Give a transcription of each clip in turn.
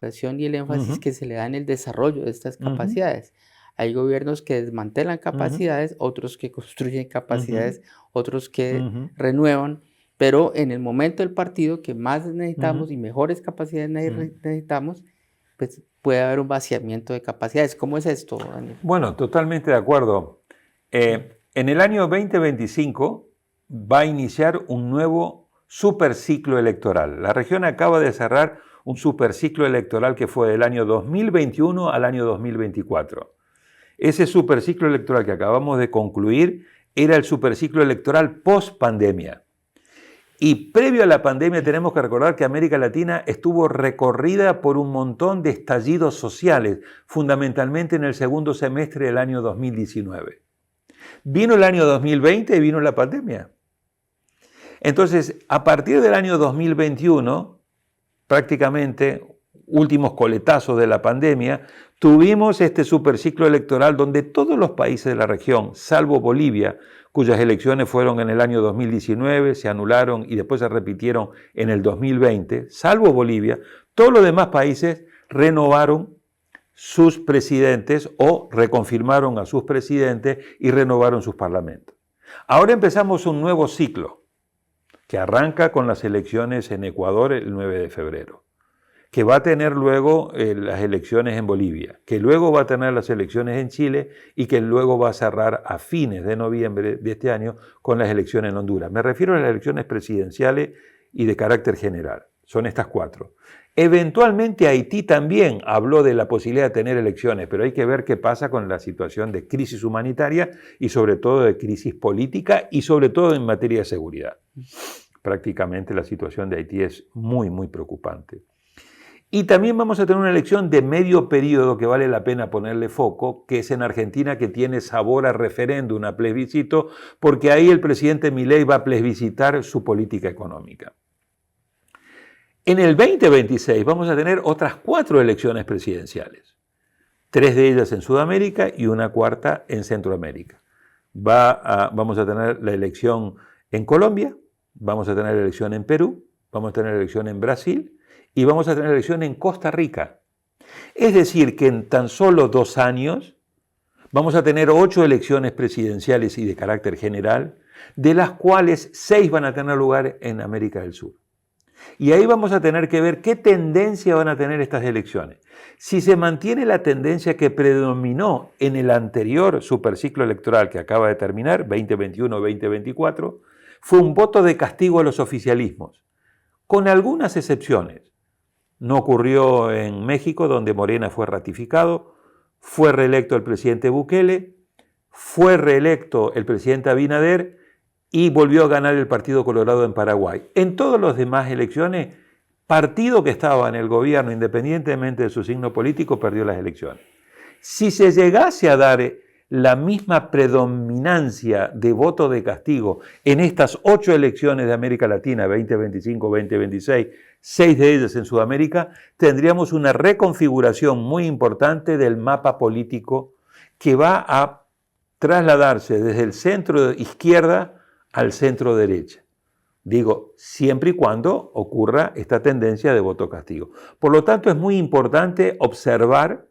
y el énfasis que se le da en el desarrollo de estas capacidades. Hay gobiernos que desmantelan capacidades, otros que construyen capacidades, otros que renuevan, pero en el momento del partido que más necesitamos y mejores capacidades necesitamos, pues puede haber un vaciamiento de capacidades. ¿Cómo es esto, Daniel? Bueno, totalmente de acuerdo. En el año 2025 va a iniciar un nuevo superciclo electoral. La región acaba de cerrar un superciclo electoral que fue del año 2021 al año 2024. Ese superciclo electoral que acabamos de concluir era el superciclo electoral post-pandemia. Y previo a la pandemia tenemos que recordar que América Latina estuvo recorrida por un montón de estallidos sociales, fundamentalmente en el segundo semestre del año 2019. Vino el año 2020 y vino la pandemia. Entonces, a partir del año 2021, prácticamente últimos coletazos de la pandemia, tuvimos este superciclo electoral donde todos los países de la región, salvo Bolivia, cuyas elecciones fueron en el año 2019, se anularon y después se repitieron en el 2020, salvo Bolivia, todos los demás países renovaron sus presidentes o reconfirmaron a sus presidentes y renovaron sus parlamentos. Ahora empezamos un nuevo ciclo que arranca con las elecciones en Ecuador el 9 de febrero. Que va a tener luego las elecciones en Bolivia, que luego va a tener las elecciones en Chile y que luego va a cerrar a fines de noviembre de este año con las elecciones en Honduras. Me refiero a las elecciones presidenciales y de carácter general. Son estas 4. Eventualmente Haití también habló de la posibilidad de tener elecciones, pero hay que ver qué pasa con la situación de crisis humanitaria y sobre todo de crisis política y sobre todo en materia de seguridad. Prácticamente la situación de Haití es muy, muy preocupante. Y también vamos a tener una elección de medio periodo que vale la pena ponerle foco, que es en Argentina, que tiene sabor a referéndum, a plebiscito, porque ahí el presidente Milei va a plebiscitar su política económica. En el 2026 vamos a tener otras 4 elecciones presidenciales, 3 de ellas en Sudamérica y una 4ª en Centroamérica. Vamos a tener la elección en Colombia, vamos a tener la elección en Perú, vamos a tener la elección en Brasil, y vamos a tener elección en Costa Rica. Es decir, que en tan solo 2 años vamos a tener 8 elecciones presidenciales y de carácter general, de las cuales 6 van a tener lugar en América del Sur. Y ahí vamos a tener que ver qué tendencia van a tener estas elecciones. Si se mantiene la tendencia que predominó en el anterior superciclo electoral que acaba de terminar, 2021-2024, fue un voto de castigo a los oficialismos, con algunas excepciones. No ocurrió en México, donde Morena fue ratificado, fue reelecto el presidente Bukele, fue reelecto el presidente Abinader y volvió a ganar el Partido Colorado en Paraguay. En todas las demás elecciones, partido que estaba en el gobierno, independientemente de su signo político, perdió las elecciones. Si se llegase a dar la misma predominancia de voto de castigo en estas 8 elecciones de América Latina, 2025-2026, 6 de ellas en Sudamérica, tendríamos una reconfiguración muy importante del mapa político que va a trasladarse desde el centro izquierda al centro derecha. Digo, siempre y cuando ocurra esta tendencia de voto castigo. Por lo tanto, es muy importante observar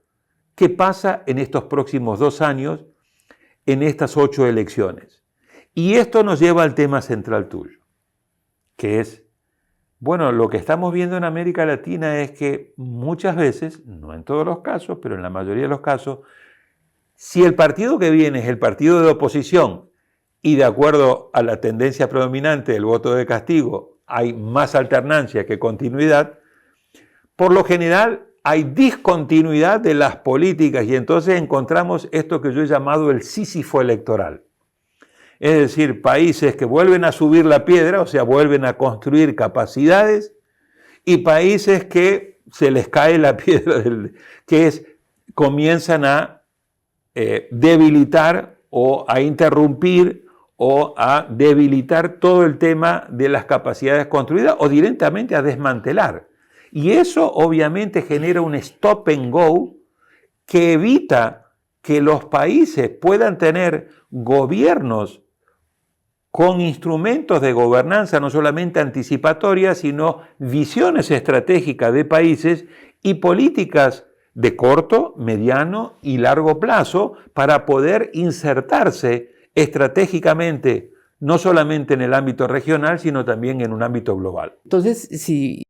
qué pasa en estos próximos 2 años en estas 8 elecciones. Y esto nos lleva al tema central tuyo, que es, bueno, lo que estamos viendo en América Latina es que muchas veces, no en todos los casos, pero en la mayoría de los casos, si el partido que viene es el partido de oposición y de acuerdo a la tendencia predominante del voto de castigo hay más alternancia que continuidad, por lo general hay discontinuidad de las políticas y entonces encontramos esto que yo he llamado el Sísifo electoral. Es decir, países que vuelven a subir la piedra, o sea, vuelven a construir capacidades, y países que se les cae la piedra, comienzan a debilitar o a interrumpir o a debilitar todo el tema de las capacidades construidas o directamente a desmantelar. Y eso obviamente genera un stop and go que evita que los países puedan tener gobiernos con instrumentos de gobernanza no solamente anticipatorias, sino visiones estratégicas de países y políticas de corto, mediano y largo plazo para poder insertarse estratégicamente, no solamente en el ámbito regional, sino también en un ámbito global. Entonces, si